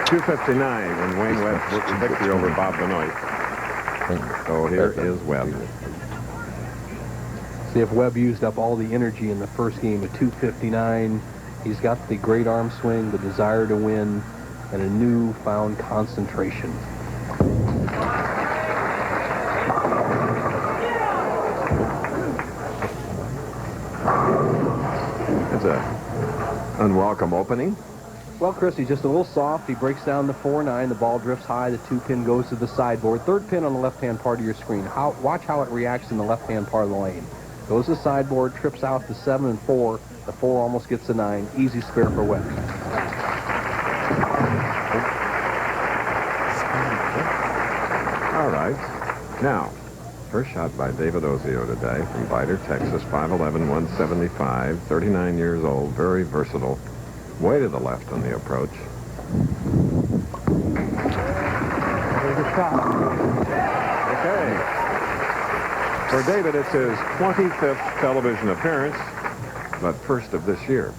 2:59 when Wayne Webb took the victory over Bob Benoit. So here is Webb. See if Webb used up all the energy in the first game at 2:59. He's got the great arm swing, the desire to win, and a newfound concentration. It's a unwelcome opening. Well, Chris, he's just a little soft. He breaks down the 4-9. The ball drifts high. The 2-pin goes to the sideboard. 3rd pin on the left-hand part of your screen. Watch how it reacts in the left-hand part of the lane. Goes to the sideboard, trips out to 7 and 4. The 4 almost gets the 9. Easy spare for Webb. All right. Now, first shot by David Ozio today from Vidor, Texas. 5'11", 175, 39 years old, very versatile. Way to the left on the approach. There's a shot. Okay. For David, it's his 25th television appearance, but first of this year.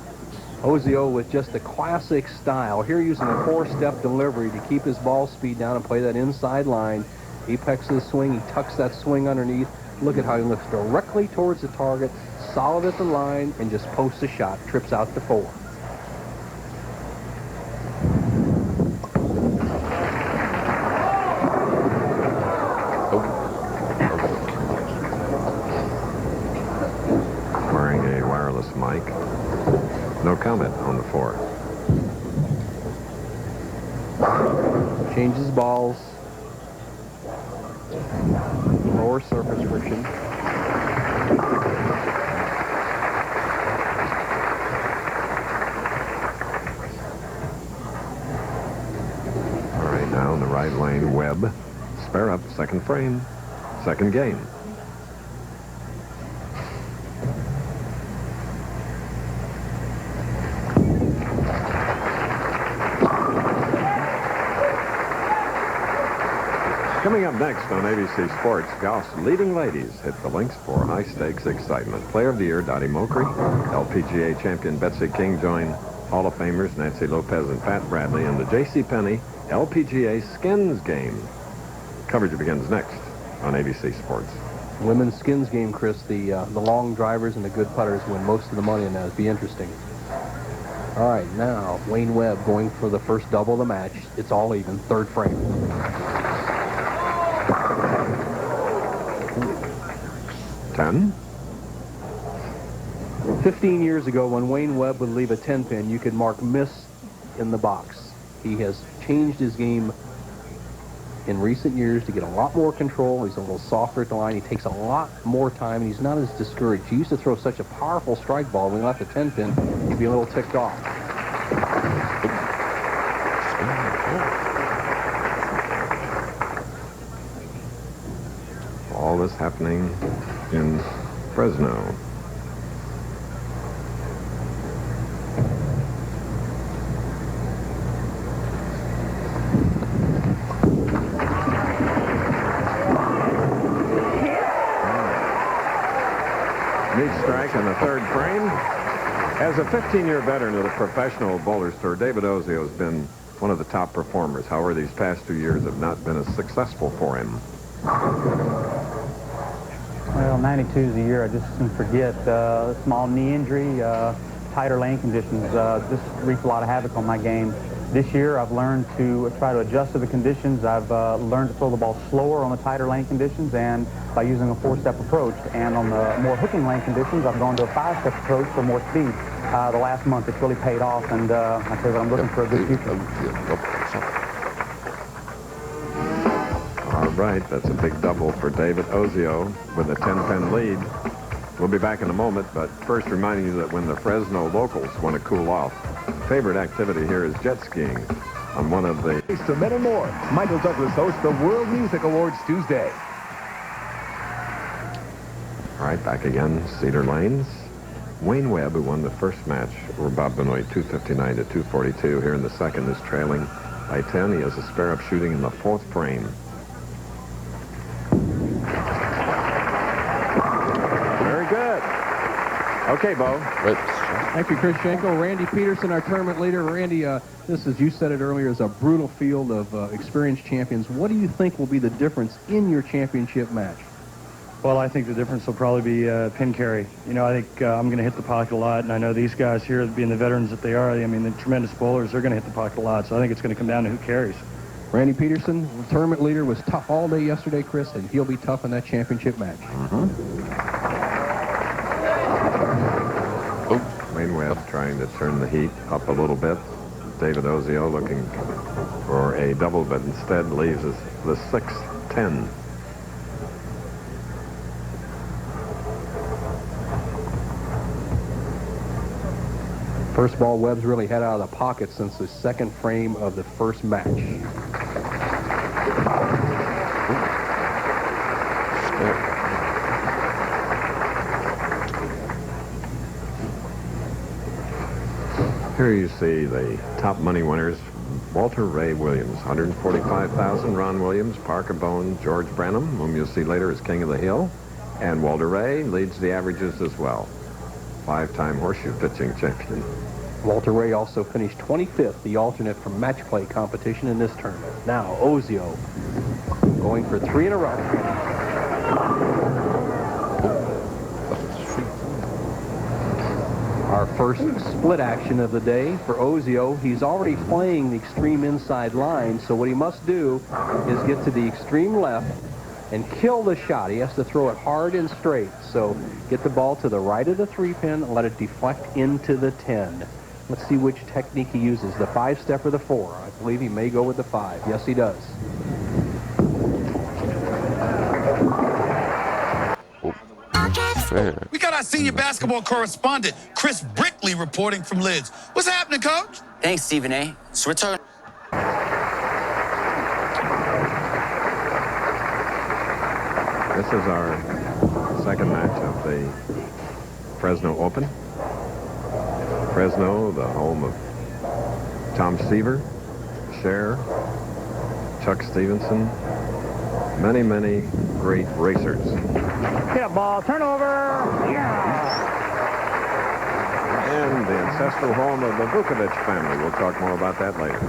Ozio with just a classic style. Here using a 4-step delivery to keep his ball speed down and play that inside line. Apex of the swing, he tucks that swing underneath. Look at how he looks directly towards the target, solid at the line, and just posts a shot, trips out to 4. Wearing a wireless mic. No comment on the 4. Changes balls. Lower surface friction. All right, now in the right lane, Webb. Spare up, second frame, second game. Coming up next on ABC Sports, golf's leading ladies hit the links for high-stakes excitement. Player of the Year, Dottie Mokry. LPGA champion Betsy King join Hall of Famers Nancy Lopez and Pat Bradley in the JCPenney LPGA Skins Game. Coverage begins next on ABC Sports. Women's skins game, Chris. The long drivers and the good putters win most of the money in that. It'll be interesting. All right, now Wayne Webb going for the first double of the match. It's all even, 3rd frame. 10. 15 years ago, when Wayne Webb would leave a 10-pin, you could mark miss in the box. He has changed his game in recent years to get a lot more control. He's a little softer at the line. He takes a lot more time, and he's not as discouraged. He used to throw such a powerful strike ball. When he left the 10-pin, he'd be a little ticked off. All this happening in Fresno. Neat strike in the 3rd frame. As a 15-year veteran of the Professional Bowlers Tour, David Ozio has been one of the top performers. However, these past 2 years have not been as successful for him. Well, 92 is a year I just soon forget. Small knee injury, tighter lane conditions just wreaked a lot of havoc on my game. This year, I've learned to try to adjust to the conditions. I've learned to throw the ball slower on the tighter lane conditions and by using a 4-step approach. And on the more hooking lane conditions, I've gone to a 5-step approach for more speed. The last month, it's really paid off, and I tell you what, I'm looking for a good future. All right, that's a big double for David Ozio with a 10-pin lead. We'll be back in a moment, but first reminding you that when the Fresno locals want to cool off, favorite activity here is jet skiing on one of the... To Men and More, Michael Douglas hosts the World Music Awards Tuesday. All right, back again, Cedar Lanes. Wayne Webb, who won the first match over Bob Benoit, 259 to 242. Here in the second is trailing by 10. He has a spare-up shooting in the 4th frame. Very good. Okay, Bo. Thank you, Chris Schenkel. Randy Peterson, our tournament leader. Randy, this, as you said it earlier, is a brutal field of experienced champions. What do you think will be the difference in your championship match? Well, I think the difference will probably be pin carry. You know, I think I'm going to hit the pocket a lot, and I know these guys here, being the veterans that they are, I mean, the tremendous bowlers, they're going to hit the pocket a lot, so I think it's going to come down to who carries. Randy Peterson, the tournament leader, was tough all day yesterday, Chris, and he'll be tough in that championship match. Wayne Webb trying to turn the heat up a little bit. David Ozio looking for a double, but instead leaves us the 6-10. First ball, Webb's really head out of the pocket since the second frame of the first match. Here you see the top money winners. Walter Ray Williams, $145,000. Ron Williams, Parker Bone, George Branham, whom you'll see later as King of the Hill. And Walter Ray leads the averages as well. 5-time horseshoe pitching champion. Walter Ray also finished 25th, the alternate from match play competition in this tournament. Now, Ozio going for 3 in a row. Our first split action of the day for Ozio. He's already playing the extreme inside line, so what he must do is get to the extreme left and kill the shot. He has to throw it hard and straight. So get the ball to the right of the 3-pin and let it deflect into the 10. Let's see which technique he uses, the 5-step or the 4. I believe he may go with the 5. Yes, he does. We got our senior basketball correspondent, Chris Brickley, reporting from Lids. What's happening, Coach? Thanks, Stephen A. So we're talking. This is our second match of the Fresno Open. Fresno, the home of Tom Seaver, Cher, Chuck Stevenson, many, many great racers. Hit a ball, turnover. Yeah. And the ancestral home of the Vukovic family. We'll talk more about that later.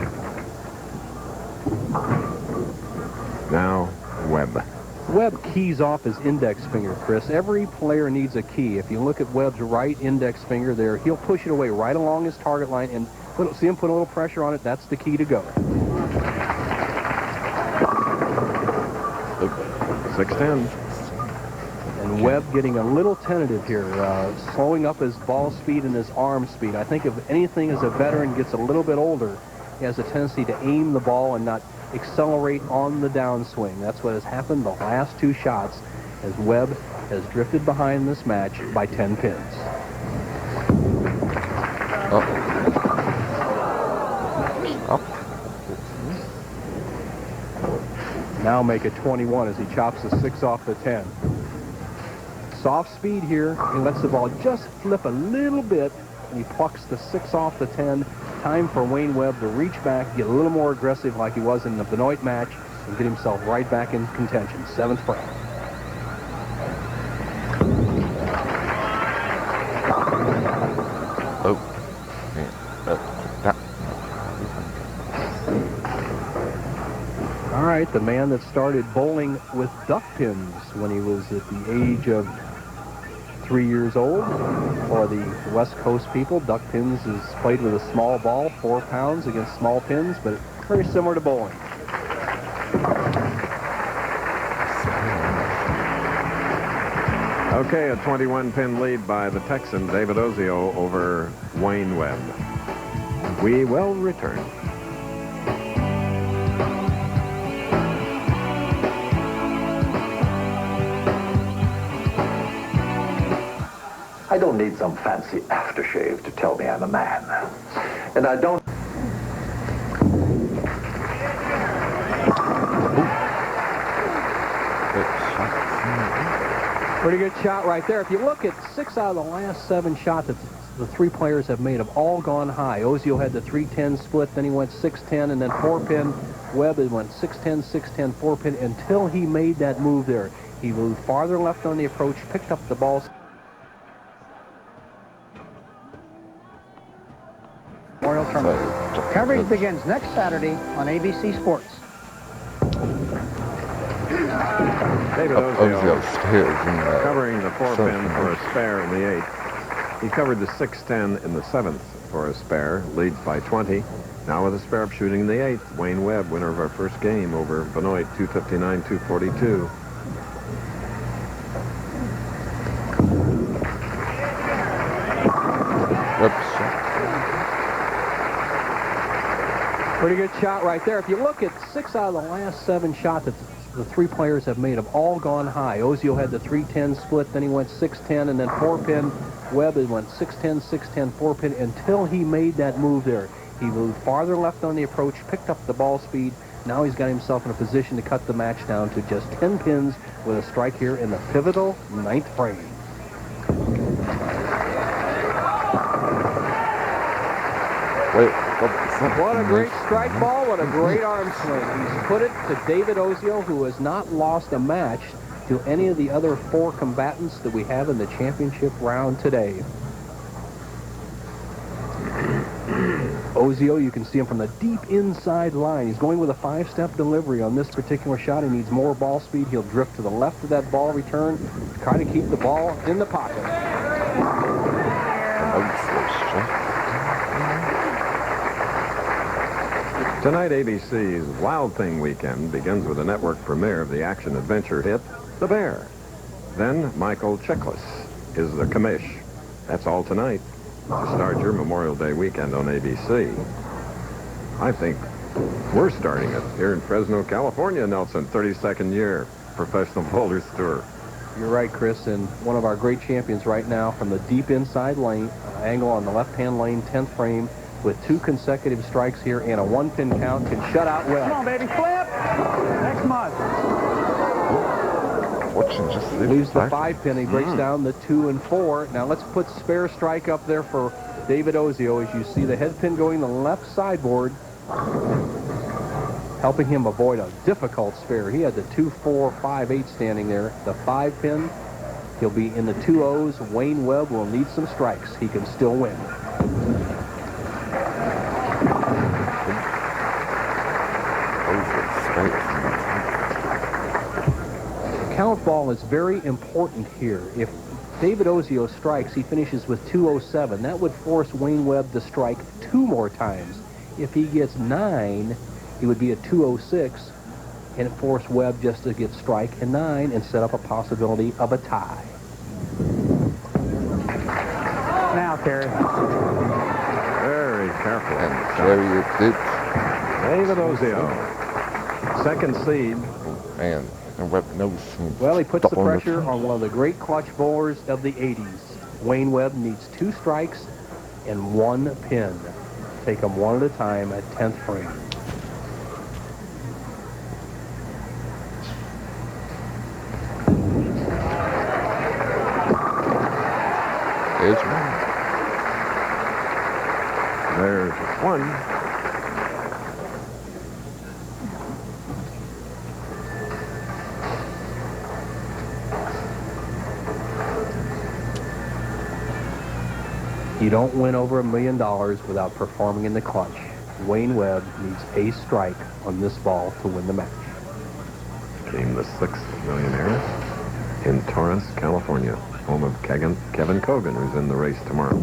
Now, Webb. Webb keys off his index finger, Chris. Every player needs a key. If you look at Webb's right index finger there, he'll push it away right along his target line and see him put a little pressure on it. That's the key to go. 6-10. And Webb getting a little tentative here, slowing up his ball speed and his arm speed. I think if anything, as a veteran gets a little bit older, he has a tendency to aim the ball and not accelerate on the downswing. That's what has happened the last 2 shots as Webb has drifted behind this match by 10 pins. Now make it 21 as he chops the 6 off the 10. Soft speed here. He lets the ball just flip a little bit, and he plucks the 6 off the 10. Time for Wayne Webb to reach back, get a little more aggressive like he was in the Benoit match, and get himself right back in contention. 7th frame. All right, the man that started bowling with duck pins when he was at the age of 3 years old. For the West Coast people, duck pins is played with a small ball, 4 pounds against small pins, but very similar to bowling. Okay, a 21-pin lead by the Texan, David Ozio, over Wayne Webb. We will return. I don't need some fancy aftershave to tell me I'm a man. And I don't... Pretty good shot right there. If you look at 6 out of the last 7 shots that the 3 players have made have all gone high. Ozio had the 3-10 split, then he went 6-10, and then 4-pin. Webb went 6-10, 6-10, 4-pin until he made that move there. He moved farther left on the approach, picked up the ball. tournament. Coverage begins next Saturday on ABC Sports. David Ozio covering the 4-pin for a spare in the 8th. He covered the 6-10 in the 7th for a spare, leads by 20. Now with a spare up shooting in the 8th, Wayne Webb, winner of our first game over Benoit, 259-242. Pretty good shot right there. If you look at 6 out of the last 7 shots that the 3 players have made have all gone high. Ozio had the 3-10 split, then he went 6-10, and then 4-pin. Webb went 6-10, 6-10, 4-pin until he made that move there. He moved farther left on the approach, picked up the ball speed. Now he's got himself in a position to cut the match down to just 10 pins with a strike here in the pivotal 9th frame. What a great strike ball. What a great arm swing. He's put it to David Ozio, who has not lost a match to any of the other 4 combatants that we have in the championship round today. Ozio, you can see him from the deep inside line. He's going with a 5-step delivery on this particular shot. He needs more ball speed. He'll drift to the left of that ball return, try to keep the ball in the pocket. Tonight, ABC's Wild Thing Weekend begins with a network premiere of the action-adventure hit, The Bear. Then Michael Chiklis is the commish. That's all tonight. Start your Memorial Day weekend on ABC. I think we're starting it here in Fresno, California, Nelson. 32nd year Professional Bowlers Tour. You're right, Chris, and one of our great champions right now from the deep inside lane, angle on the left-hand lane, 10th frame, with 2 consecutive strikes here and a 1-pin count, can shut out Webb. Come on, baby, flip! Next month. Leaves the 5-pin. He breaks down the 2 and 4. Now let's put spare strike up there for David Ozio as you see the head pin going the left sideboard, helping him avoid a difficult spare. He had the 2, 4, 5, 8 standing there. The 5-pin, he'll be in the 2 O's. Wayne Webb will need some strikes. He can still win. Count ball is very important here. If David Ozio strikes, he finishes with 207. That would force Wayne Webb to strike 2 more times. If he gets 9, he would be at 206 and force Webb just to get strike and 9 and set up a possibility of a tie. Now, Terry. Very careful. And Terry, it did. David Ozio, second seed. And Webb knows. Well, he puts the pressure on one of the great clutch bowlers of the 80s. Wayne Webb needs 2 strikes and 1 pin. Take them one at a time at 10th frame. There's one. There's 1. You don't win over $1 million without performing in the clutch. Wayne Webb needs a strike on this ball to win the match. Became the 6th millionaire in Torrance, California, home of Kevin Kogan, who's in the race tomorrow.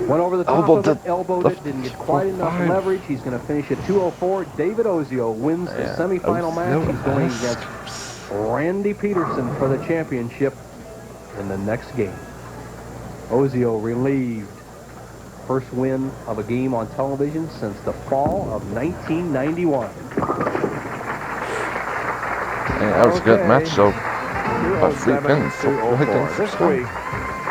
Went over the top of it, elbowed it, didn't get quite enough leverage. He's going to finish at 204. David Ozio wins the semifinal match. He's going against Randy Peterson for the championship in the next game. Ozio relieved. First win of a game on television since the fall of 1991. Yeah, that was a good match, so about 3 pins. 204 this week.